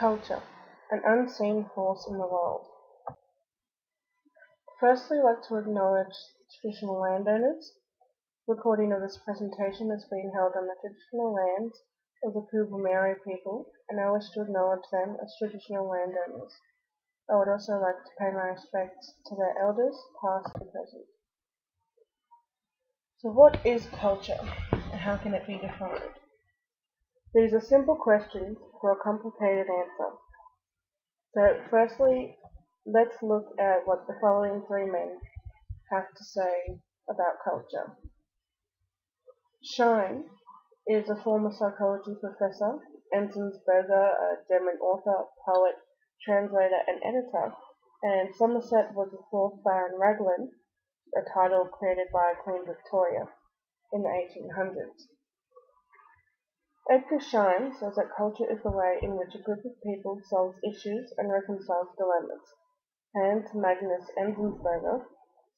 Culture, an unseen force in the world. Firstly, I'd like to acknowledge traditional landowners. Recording of this presentation is being held on the traditional lands of the Kubumeri people, and I wish to acknowledge them as traditional landowners. I would also like to pay my respects to their elders, past and present. So what is culture, and how can it be defined? These are simple questions for a complicated answer. So firstly, let's look at what the following three men have to say about culture. Schein is a former psychology professor, Enzensberger, a German author, poet, translator and editor, and Somerset was the fourth Baron Raglan, a title created by Queen Victoria in the 1800s. Edgar Schein says that culture is the way in which a group of people solves issues and reconciles dilemmas. Hans Magnus Enzensberger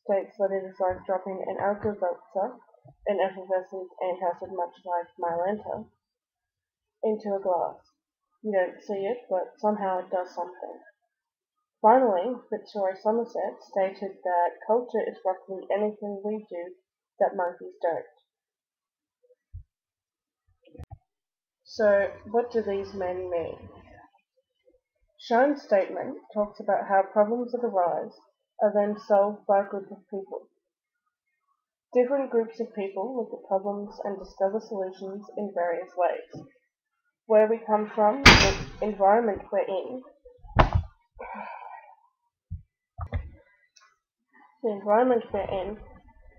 states that it is like dropping an Alka-Seltzer, an effervescent antacid much like Mylanta, into a glass. You don't see it, but somehow it does something. Finally, Fitzroy Somerset stated that culture is roughly anything we do that monkeys don't. So, what do these men mean? Schein's statement talks about how problems that arise are then solved by a group of people. Different groups of people look at problems and discover solutions in various ways. Where we come from, the environment we're in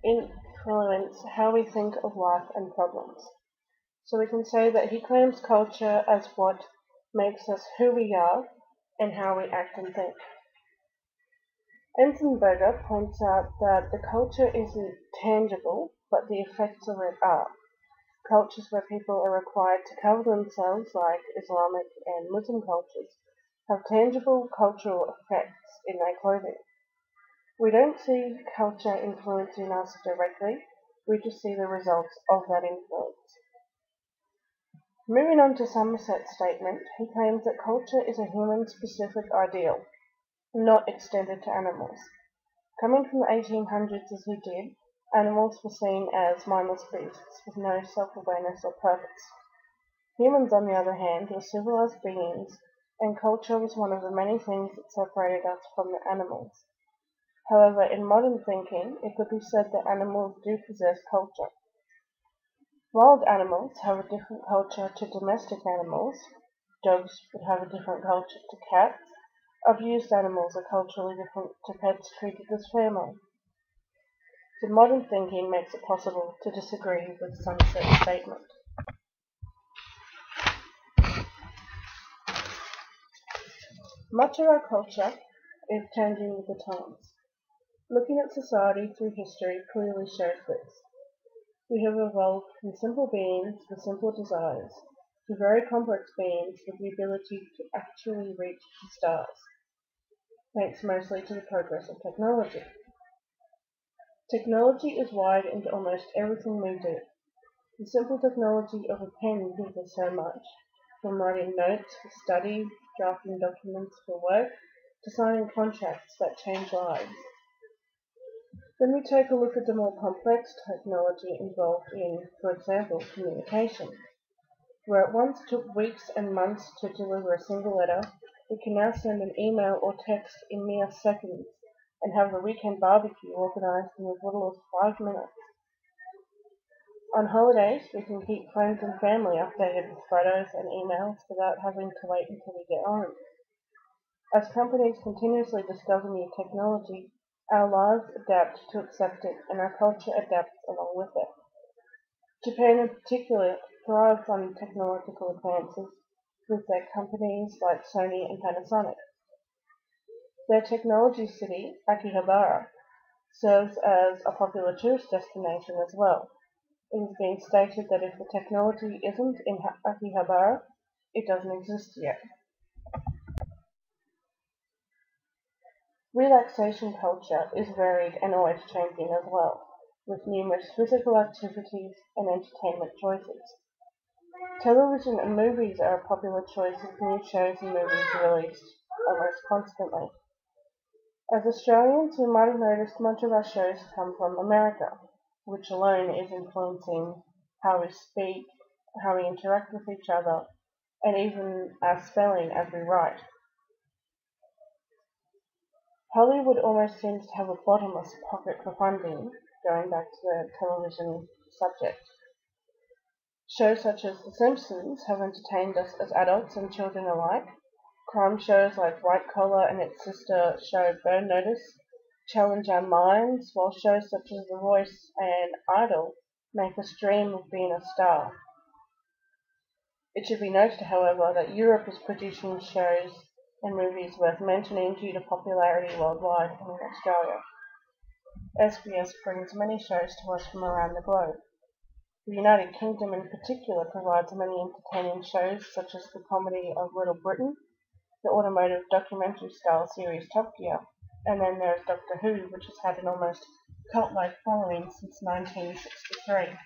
influence how we think of life and problems. So we can say that he claims culture as what makes us who we are and how we act and think. Enzensberger points out that the culture isn't tangible, but the effects of it are. Cultures where people are required to cover themselves, like Islamic and Muslim cultures, have tangible cultural effects in their clothing. We don't see culture influencing us directly, we just see the results of that influence. Moving on to Somerset's statement, he claims that culture is a human-specific ideal, not extended to animals. Coming from the 1800s as he did, animals were seen as mindless beasts with no self-awareness or purpose. Humans, on the other hand, were civilized beings, and culture was one of the many things that separated us from the animals. However, in modern thinking, it could be said that animals do possess culture. Wild animals have a different culture to domestic animals. Dogs would have a different culture to cats. Abused animals are culturally different to pets treated as family. So modern thinking makes it possible to disagree with Somerset's statement. Much of our culture is changing with the times. Looking at society through history clearly shows this. We have evolved from simple beings with simple desires to very complex beings with the ability to actually reach the stars, thanks mostly to the progress of technology. Technology is wired into almost everything we do. The simple technology of a pen gives us so much, from writing notes for study, drafting documents for work, to signing contracts that change lives. Then we take a look at the more complex technology involved in, for example, communication. Where it once took weeks and months to deliver a single letter, we can now send an email or text in mere seconds and have a weekend barbecue organised in as little as 5 minutes. On holidays, we can keep friends and family updated with photos and emails without having to wait until we get home. As companies continuously discover new technology, our lives adapt to accept it, and our culture adapts along with it. Japan in particular thrives on technological advances with their companies like Sony and Panasonic. Their technology city, Akihabara, serves as a popular tourist destination as well. It has been stated that if the technology isn't in Akihabara, it doesn't exist yet. Relaxation culture is varied and always changing as well, with numerous physical activities and entertainment choices. Television and movies are a popular choice of new shows and movies released almost constantly. As Australians, we might have noticed much of our shows come from America, which alone is influencing how we speak, how we interact with each other, and even our spelling as we write. Hollywood almost seems to have a bottomless pocket for funding, going back to the television subject. Shows such as The Simpsons have entertained us as adults and children alike. Crime shows like White Collar and its sister show Burn Notice challenge our minds, while shows such as The Voice and Idol make us dream of being a star. It should be noted, however, that Europe is producing shows and movies worth mentioning due to popularity worldwide and in Australia. SBS brings many shows to us from around the globe. The United Kingdom in particular provides many entertaining shows such as the comedy of Little Britain, the automotive documentary style series Top Gear, and then there's Doctor Who, which has had an almost cult-like following since 1963.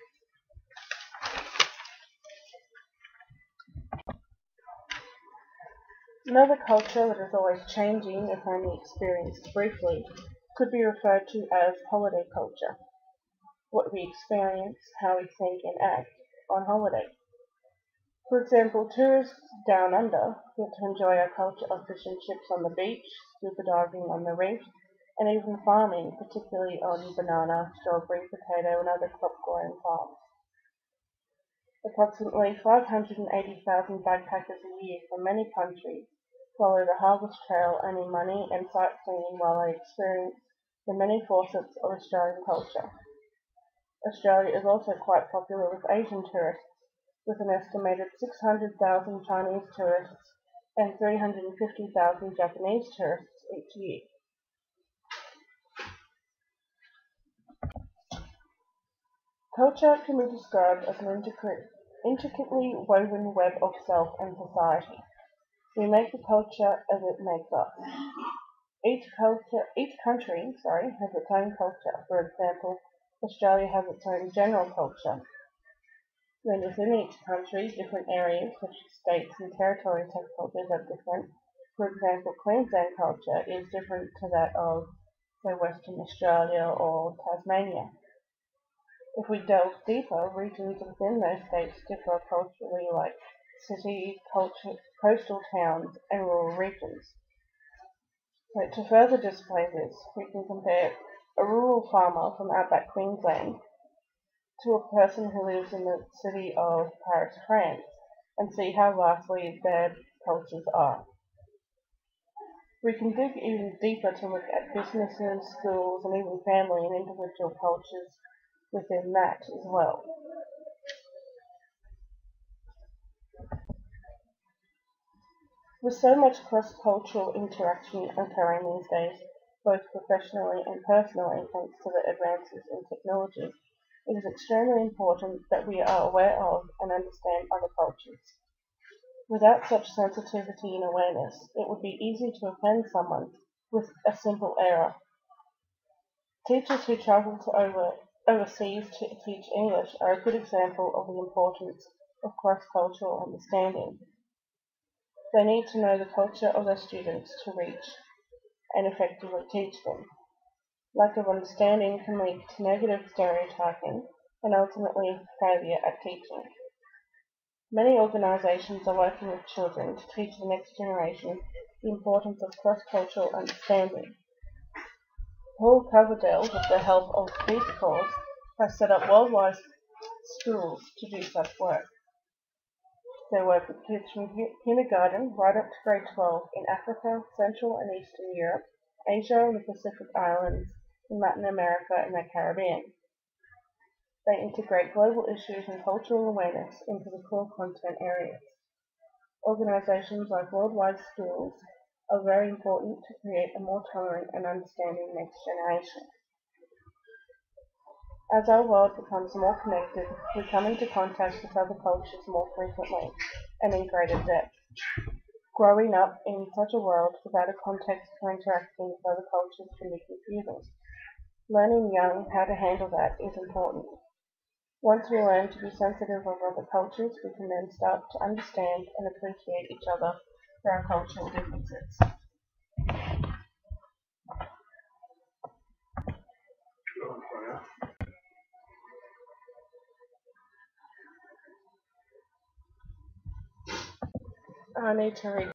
Another culture that is always changing, if only experienced briefly, could be referred to as holiday culture. What we experience, how we think and act on holiday. For example, tourists down under get to enjoy our culture of fish and chips on the beach, scuba diving on the reef, and even farming, particularly on banana, strawberry, potato and other crop-growing farms. Approximately 580,000 backpackers a year from many countries follow the Harvest Trail earning money and sightseeing while they experience the many facets of Australian culture. Australia is also quite popular with Asian tourists, with an estimated 600,000 Chinese tourists and 350,000 Japanese tourists each year. Culture can be described as an intricately woven web of self and society. We make the culture as it makes us. Each country has its own culture. For example, Australia has its own general culture. Then within each country, different areas such as states and territories have cultures are different. For example, Queensland culture is different to that of, say, Western Australia or Tasmania. If we delve deeper, regions within those states differ culturally, like city, coastal towns, and rural regions. So to further display this, we can compare a rural farmer from outback Queensland to a person who lives in the city of Paris, France, and see how vastly their cultures are. We can dig even deeper to look at businesses, schools, and even family and individual cultures within that as well. With so much cross-cultural interaction occurring these days, both professionally and personally thanks to the advances in technology, it is extremely important that we are aware of and understand other cultures. Without such sensitivity and awareness, it would be easy to offend someone with a simple error. Teachers who travel to overseas to teach English are a good example of the importance of cross-cultural understanding. They need to know the culture of their students to reach and effectively teach them. Lack of understanding can lead to negative stereotyping and ultimately failure at teaching. Many organisations are working with children to teach the next generation the importance of cross-cultural understanding. Paul Coverdale, with the help of Peace Corps, has set up worldwide schools to do such work. They work with kids from kindergarten right up to grade 12 in Africa, Central and Eastern Europe, Asia and the Pacific Islands, in Latin America and the Caribbean. They integrate global issues and cultural awareness into the core content areas. Organisations like Worldwide Schools are very important to create a more tolerant and understanding next generation. As our world becomes more connected, we come into contact with other cultures more frequently and in greater depth. Growing up in such a world without a context for interacting with other cultures can be confusing. Learning young how to handle that is important. Once we learn to be sensitive of other cultures, we can then start to understand and appreciate each other for our cultural differences. I need to read